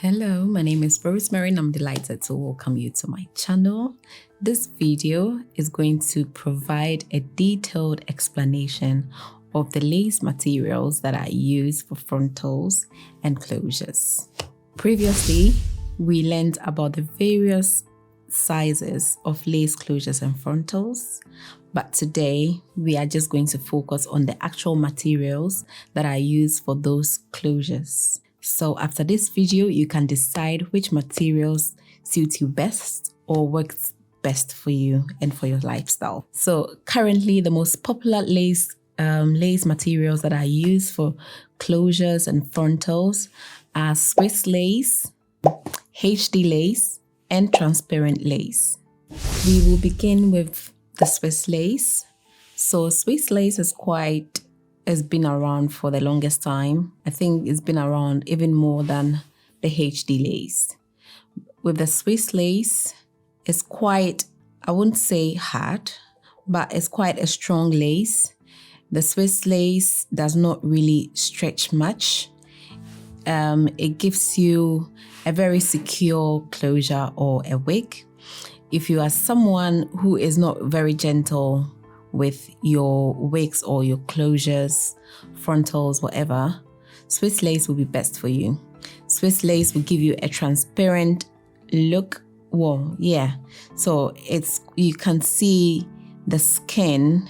Hello, my name is Rosemary and I'm delighted to welcome you to my channel. This video is going to provide a detailed explanation of the lace materials that I use for frontals and closures. Previously, we learned about the various sizes of lace closures and frontals, but today we are just going to focus on the actual materials that I use for those closures. So after this video, you can decide which materials suit you best or works best for you and for your lifestyle. So currently the most popular lace materials that I use for closures and frontals are Swiss lace, HD lace, and transparent lace. We will begin with the Swiss lace. So Swiss lace has been around for the longest time. I think it's been around even more than the HD lace. With the Swiss lace, it's quite, I wouldn't say hard, but it's quite a strong lace. The Swiss lace does not really stretch much. It gives you a very secure closure or a wig. If you are someone who is not very gentle with your wigs or your closures, frontals, whatever, Swiss lace will be best for you. Swiss lace will give you a transparent look. Well, yeah. So you can see the skin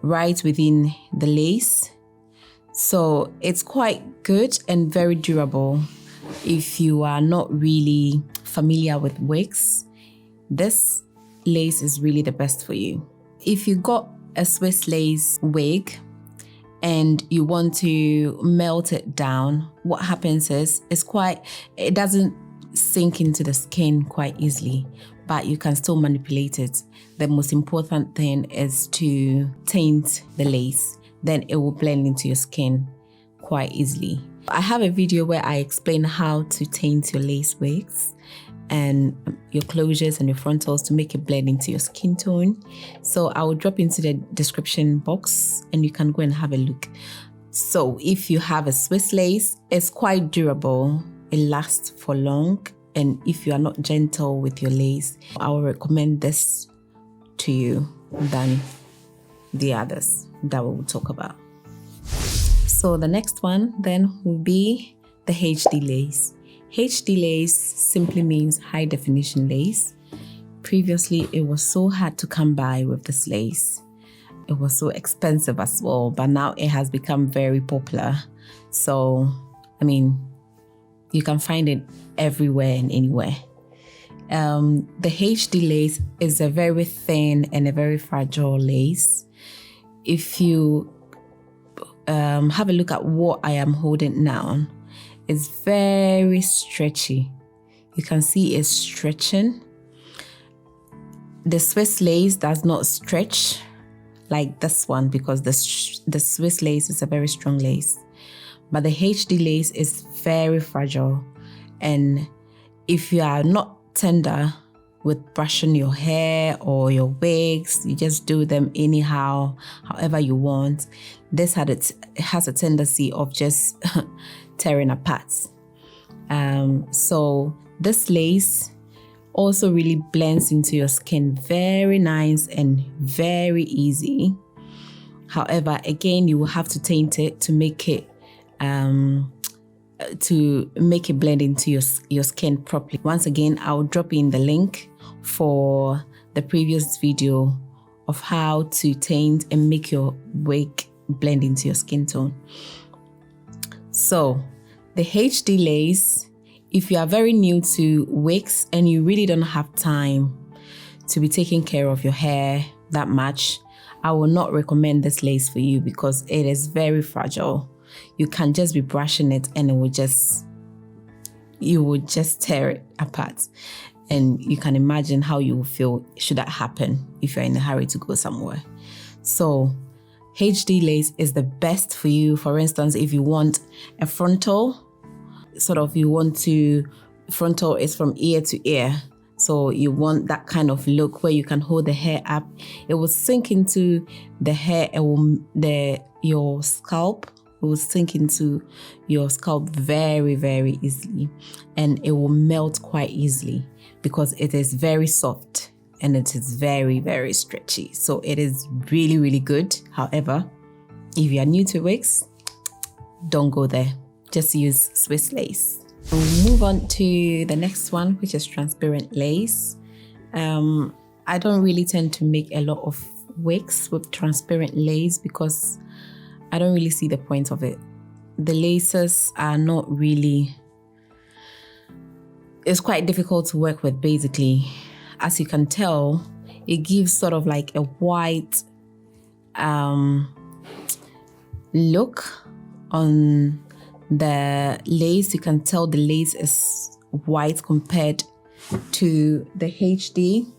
right within the lace. So it's quite good and very durable. If you are not really familiar with wigs, this lace is really the best for you. If you got a Swiss lace wig and you want to melt it down, what happens is it doesn't sink into the skin quite easily, but you can still manipulate it. The most important thing is to taint the lace, then it will blend into your skin quite easily. I have a video where I explain how to taint your lace wigs and your closures and your frontals to make it blend into your skin tone. So I will drop into the description box and you can go and have a look. So if you have a Swiss lace, it's quite durable. It lasts for long. And if you are not gentle with your lace, I will recommend this to you than the others that we will talk about. So the next one then will be the HD lace. HD lace simply means high definition lace. Previously, it was so hard to come by with this lace. It was so expensive as well, but now it has become very popular. So, you can find it everywhere and anywhere. The HD lace is a very thin and a very fragile lace. If you have a look at what I am holding now, it's very stretchy. You can see it's stretching. The Swiss lace does not stretch like this one because the Swiss lace is a very strong lace. But the HD lace is very fragile. And if you are not tender with brushing your hair or your wigs, you just do them anyhow, however you want, this has a tendency of just tearing apart. So this lace also really blends into your skin very nice and very easy. However, again, you will have to taint it to make it blend into your skin properly. Once again, I'll drop in the link for the previous video of how to taint and make your wig blend into your skin tone. So the HD lace, if you are very new to wigs and you really don't have time to be taking care of your hair that much, I will not recommend this lace for you because it is very fragile. You can just be brushing it and you will just tear it apart. And you can imagine how you will feel should that happen if you're in a hurry to go somewhere. So HD lace is the best for you. For instance, if you want a frontal, frontal is from ear to ear. So you want that kind of look where you can hold the hair up. It will sink into the hair, your scalp It will sink into your scalp very, very easily, and it will melt quite easily because it is very soft and it is very, very stretchy. So it is really, really good. However, if you are new to wigs, don't go there. Just use Swiss lace. We'll move on to the next one, which is transparent lace. I don't really tend to make a lot of wigs with transparent lace because I don't really see the point of it. The laces are not really, it's quite difficult to work with basically. As you can tell, it gives sort of like a white look on the lace. You can tell the lace is white compared to the HD.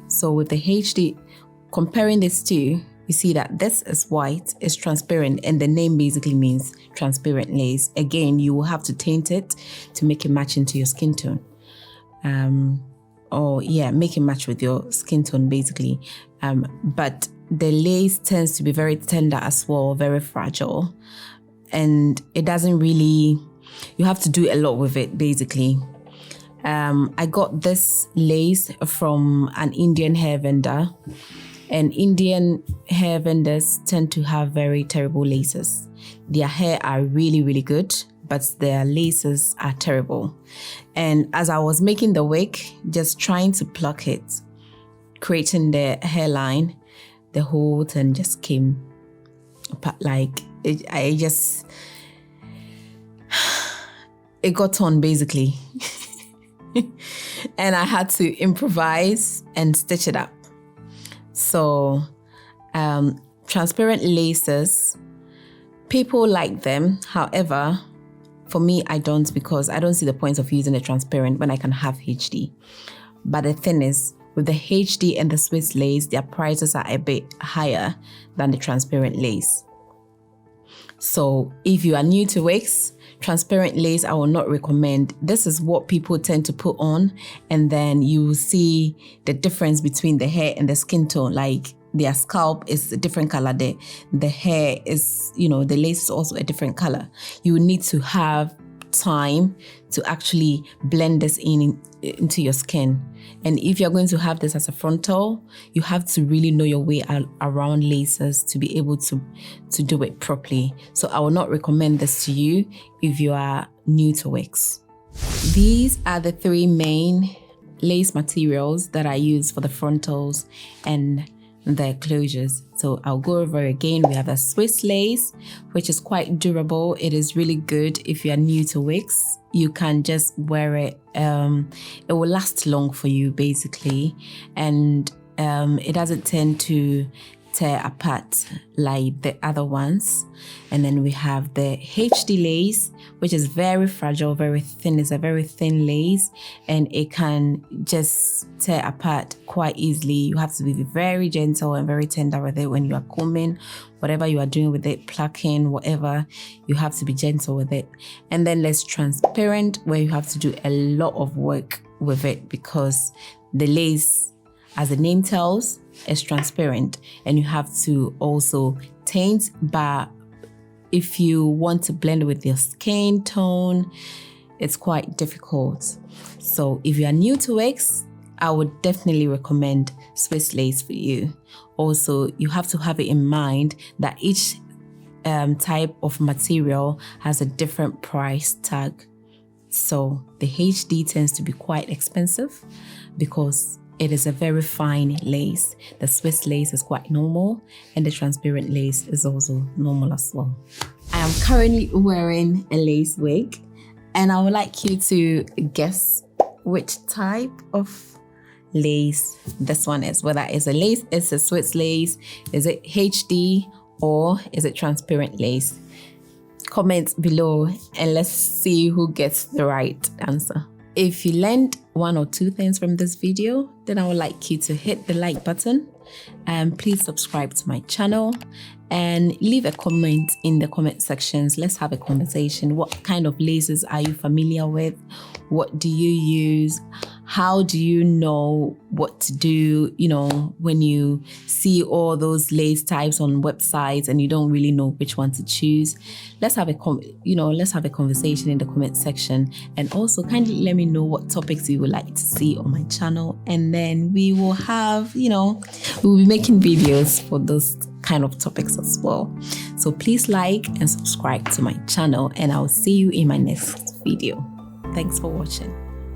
So with the HD, comparing these two, you see that this is white, it's transparent, and the name basically means transparent lace. Again, you will have to tint it to make it match into your skin tone. Make it match with your skin tone basically. But the lace tends to be very tender as well, very fragile. And it doesn't really, you have to do a lot with it basically. I got this lace from an Indian hair vendor, and Indian hair vendors tend to have very terrible laces. Their hair are really, really good, but their laces are terrible. And as I was making the wig, just trying to pluck it, creating the hairline, the whole thing just came apart. Like it got torn basically. And I had to improvise and stitch it up. So transparent laces, people like them. However, for me, I don't, because I don't see the point of using a transparent when I can have HD. But the thing is, with the HD and the Swiss lace, their prices are a bit higher than the transparent lace. So if you are new to wigs, transparent lace, I will not recommend. This is what people tend to put on, and then you will see the difference between the hair and the skin tone. Like their scalp is a different color. The hair is, the lace is also a different color. You need to have time to actually blend this into your skin. And if you're going to have this as a frontal, you have to really know your way around laces to be able to do it properly. So I will not recommend this to you if you are new to wigs. These are the three main lace materials that I use for the frontals and the closures. So I'll go over again. We have the Swiss lace, which is quite durable. It is really good if you are new to wigs. You can just wear it. It will last long for you basically, and it doesn't tend to tear apart like the other ones. And then we have the HD lace, which is very fragile, very thin. It's a very thin lace, and it can just tear apart quite easily. You have to be very gentle and very tender with it when you are combing, whatever you are doing with it, plucking, whatever, you have to be gentle with it. And then there's transparent, where you have to do a lot of work with it because the lace, as the name tells, is transparent, and you have to also tint. But if you want to blend with your skin tone, it's quite difficult. So if you are new to wigs, I would definitely recommend Swiss lace for you. Also, you have to have it in mind that each type of material has a different price tag. So the HD tends to be quite expensive because it is a very fine lace. The Swiss lace is quite normal, and the transparent lace is also normal as well. I am currently wearing a lace wig, and I would like you to guess which type of lace this one is. Whether it's a lace, it's a Swiss lace, is it HD, or is it transparent lace? Comment below and let's see who gets the right answer. If you learned one or two things from this video, then I would like you to hit the like button, and please subscribe to my channel and leave a comment in the comment sections. Let's have a conversation. What kind of laces are you familiar with? What do you use? How do you know what to do, when you see all those lace types on websites and you don't really know which one to choose? Let's have a conversation in the comment section, and also kindly let me know what topics you would like to see on my channel, and then we will have, we'll be making videos for those kind of topics as well. So please like and subscribe to my channel, and I'll see you in my next video. Thanks for watching.